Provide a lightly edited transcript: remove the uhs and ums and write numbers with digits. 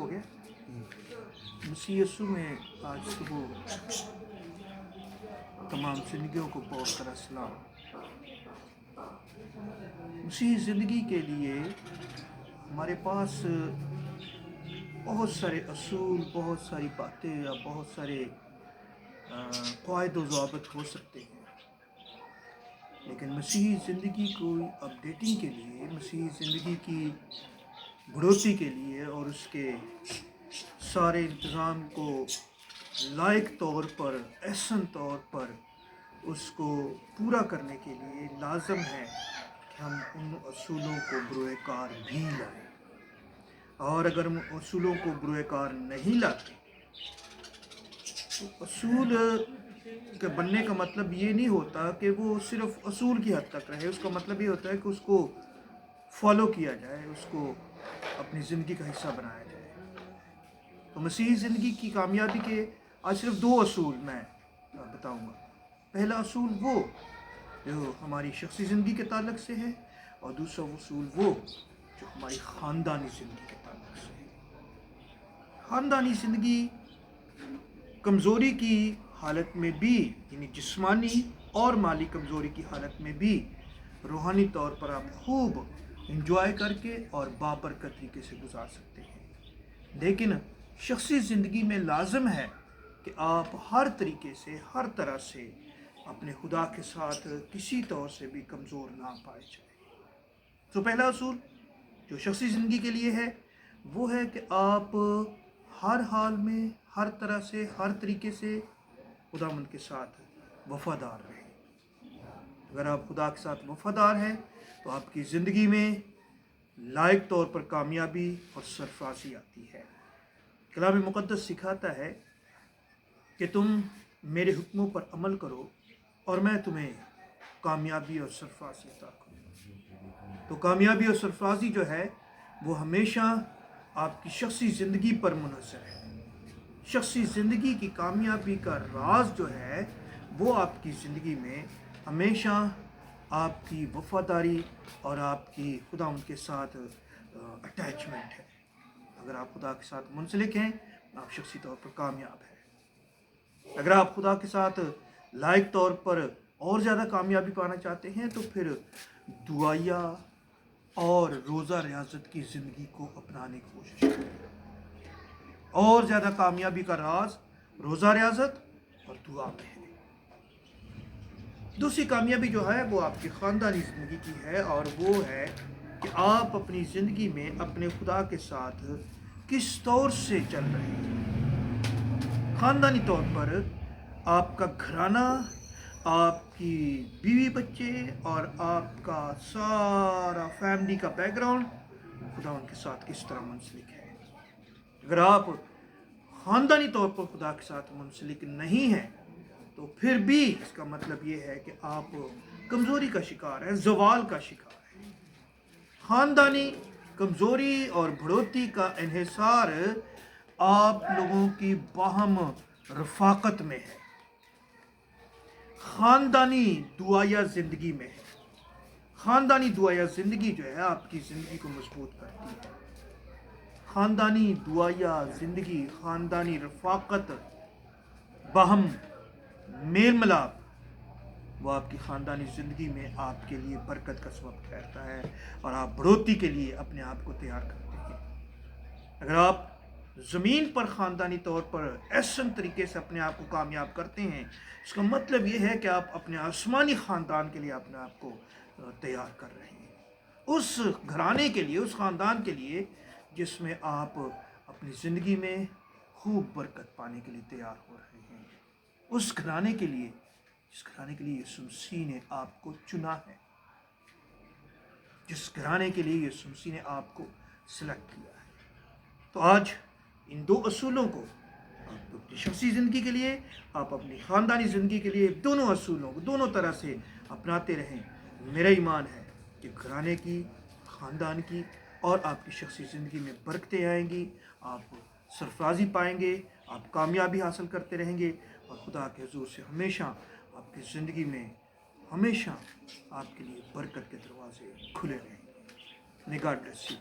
हो गया। मसीह यीशु में आज सुबह तमाम ज़िंदगियों को बहुत सारा सलाम। मसीह ज़िंदगी के लिए हमारे पास बहुत सारे असूल, बहुत सारी बातें या बहुत सारे क़वाइद व ज़वाबित हो सकते हैं, लेकिन मसीही ज़िंदगी को अपडेटिंग के लिए, मसीही ज़िंदगी की बढ़ोतरी के लिए और उसके सारे इंतज़ाम को लायक तौर पर, एहसन तौर पर उसको पूरा करने के लिए लाज़म है कि हम उन असूलों को बरोए कार भी लाएं। और अगर हम असूलों को बरोए कार नहीं लाते तो असूल के बनने का मतलब ये नहीं होता कि वो सिर्फ असूल की हद तक रहे। उसका मतलब ये होता है कि उसको फॉलो किया जाए, उसको अपनी ज़िंदगी का हिस्सा बनाया जाए। तो मसीही ज़िंदगी की कामयाबी के आज सिर्फ दो असूल मैं बताऊंगा। पहला असूल वो जो हमारी शख्सी ज़िंदगी के ताल्लुक़ से है, और दूसरा असूल वो जो हमारी ख़ानदानी ज़िंदगी के ताल्लुक़ से है। ख़ानदानी ज़िंदगी कमज़ोरी की हालत में भी, यानी जिस्मानी और माली कमज़ोरी की हालत में भी रूहानी तौर पर आप खूब इंजॉय करके और बाबरकत तरीके से गुजार सकते हैं। लेकिन शख्सी ज़िंदगी में लाजम है कि आप हर तरीके से, हर तरह से अपने खुदा के साथ किसी तौर से भी कमज़ोर ना पाए जाए। तो पहला असूल जो शख्सी ज़िंदगी के लिए है वो है कि आप हर हाल में, हर तरह से, हर तरीके से खुदावंद के साथ वफ़ादार रहें। अगर आप खुदा के साथ वफ़ादार हैं तो आपकी ज़िंदगी में लायक तौर पर कामयाबी और सरफराजी आती है। कलाम मुक़द्दस सिखाता है कि तुम मेरे हुक्मों पर अमल करो और मैं तुम्हें कामयाबी और सरफराजी अता करूँ। तो कामयाबी और सरफराजी जो है वो हमेशा आपकी शख्सी ज़िंदगी पर मुनहसर है। शख्सी ज़िंदगी की कामयाबी का राज जो है वो आपकी ज़िंदगी में हमेशा आपकी वफ़ादारी और आपकी खुदावंद के साथ अटैचमेंट है। अगर आप खुदा के साथ मुंसलिक हैं आप शख्सी तौर पर कामयाब हैं। अगर आप खुदा के साथ लायक तौर पर और ज़्यादा कामयाबी पाना चाहते हैं तो फिर दुआया और रोज़ा रियाजत की ज़िंदगी को अपनाने की कोशिश करें। और ज़्यादा कामयाबी का राज रोज़ा रियाजत और दुआ में है। दूसरी कामयाबी जो है वो आपकी ख़ानदानी ज़िंदगी की है, और वो है कि आप अपनी ज़िंदगी में अपने खुदा के साथ किस तौर से चल रहे हैं। ख़ानदानी तौर पर आपका घराना, आपकी बीवी बच्चे और आपका सारा फैमिली का बैकग्राउंड खुदा उनके साथ किस तरह मुंसलिक है। अगर आप ख़ानदानी तौर पर खुदा के साथ मुंसलिक नहीं हैं तो फिर भी इसका मतलब ये है कि आप कमज़ोरी का शिकार हैं, ज़वाल का शिकार हैं। ख़ानदानी कमज़ोरी और बढ़ोतरी का इन्हिसार आप लोगों की बाहम रफ़ाक़त में है, ख़ानदानी दुआया ज़िंदगी में है। ख़ानदानी दुआया ज़िंदगी जो है आपकी ज़िंदगी को मजबूत करती है। ख़ानदानी दुआया ज़िंदगी, ख़ानदानी रफ़ाक़त, बाहम मेल मिलाप, वो आपकी ख़ानदानी ज़िंदगी में आपके लिए बरकत का सबब ठहरता है और आप बढ़ोतरी के लिए अपने आप को तैयार करते हैं। अगर आप ज़मीन पर ख़ानदानी तौर पर ऐसे तरीके से अपने आप को कामयाब करते हैं, इसका मतलब ये है कि आप अपने आसमानी ख़ानदान के लिए अपने आप को तैयार कर रहे हैं। उस घराने के लिए, उस ख़ानदान के लिए जिसमें आप अपनी ज़िंदगी में खूब बरकत पाने के लिए तैयार हो रहे हैं। उस घराने के लिए जिस घराने के लिए यीशु मसीह ने आपको चुना है, जिस घराने के लिए यीशु मसीह ने आपको सिलेक्ट किया है। तो आज इन दो असूलों को आप अपनी शख्सी ज़िंदगी के लिए, आप अपनी ख़ानदानी ज़िंदगी के लिए, दोनों असूलों को दोनों तरह से अपनाते रहें। मेरा ईमान है कि घराने की, ख़ानदान की और आपकी शख्सी ज़िंदगी में बरकतें आएंगी, आप सरफराजी पाएंगे, आप कामयाबी हासिल करते रहेंगे और खुदा के हुज़ूर से हमेशा आपकी ज़िंदगी में हमेशा आपके लिए बरकत के दरवाज़े खुले रहेंगे। May God bless you.